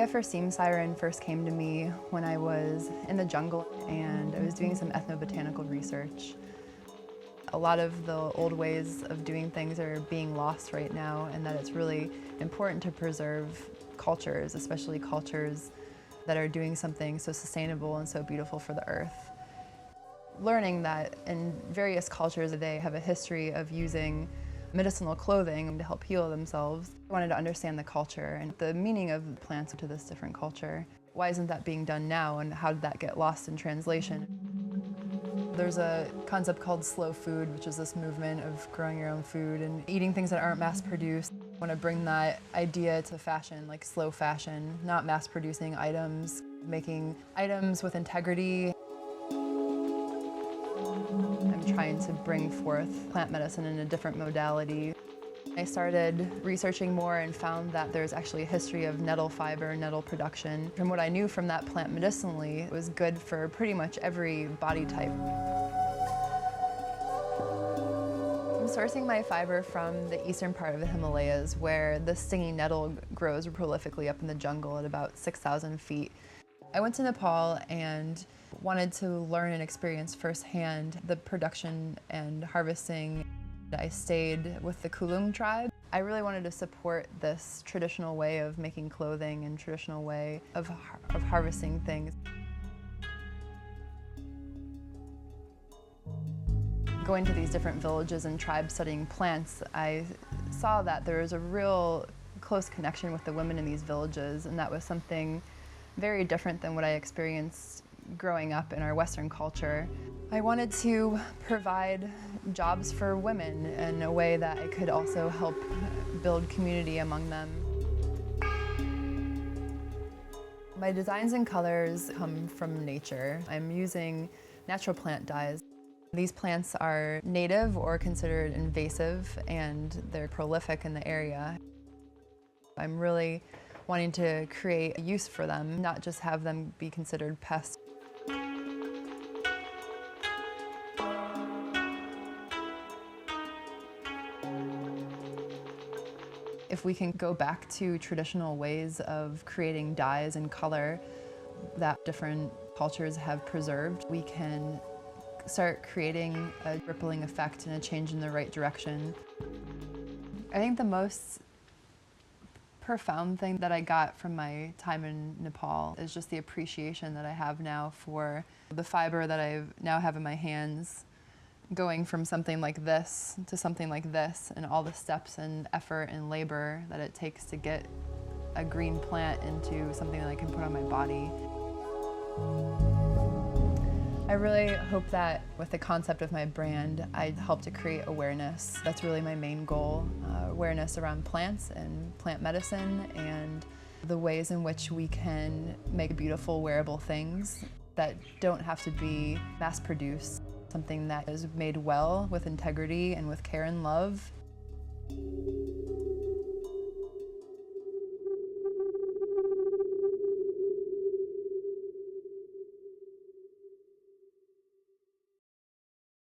First Siren first came to me when I was in the jungle and I was doing some ethnobotanical research. A lot of the old ways of doing things are being lost right now, and that it's really important to preserve cultures, especially cultures that are doing something so sustainable and so beautiful for the earth. Learning that in various cultures they have a history of using medicinal clothing to help heal themselves. I wanted to understand the culture and the meaning of plants to this different culture. Why isn't that being done now, and how did that get lost in translation? There's a concept called slow food, which is this movement of growing your own food and eating things that aren't mass-produced. I want to bring that idea to fashion, like slow fashion, not mass-producing items, making items with integrity. I'm trying to bring forth plant medicine in a different modality. I started researching more and found that there's actually a history of nettle fiber, nettle production. From what I knew from that plant medicinally, it was good for pretty much every body type. I'm sourcing my fiber from the eastern part of the Himalayas, where the stinging nettle grows prolifically up in the jungle at about 6,000 feet. I went to Nepal and wanted to learn and experience firsthand the production and harvesting. I stayed with the Kulung tribe. I really wanted to support this traditional way of making clothing and traditional way of harvesting things. Going to these different villages and tribes studying plants, I saw that there was a real close connection with the women in these villages, and that was something very different than what I experienced growing up in our Western culture. I wanted to provide jobs for women in a way that I could also help build community among them. My designs and colors come from nature. I'm using natural plant dyes. These plants are native or considered invasive, and they're prolific in the area. I'm really wanting to create a use for them, not just have them be considered pests. If we can go back to traditional ways of creating dyes and color that different cultures have preserved, we can start creating a rippling effect and a change in the right direction. I think the most profound thing that I got from my time in Nepal is just the appreciation that I have now for the fiber that I now have in my hands, going from something like this to something like this, and all the steps and effort and labor that it takes to get a green plant into something that I can put on my body. I really hope that with the concept of my brand, I help to create awareness. That's really my main goal, awareness around plants and plant medicine and the ways in which we can make beautiful, wearable things that don't have to be mass-produced. Something that is made well with integrity and with care and love.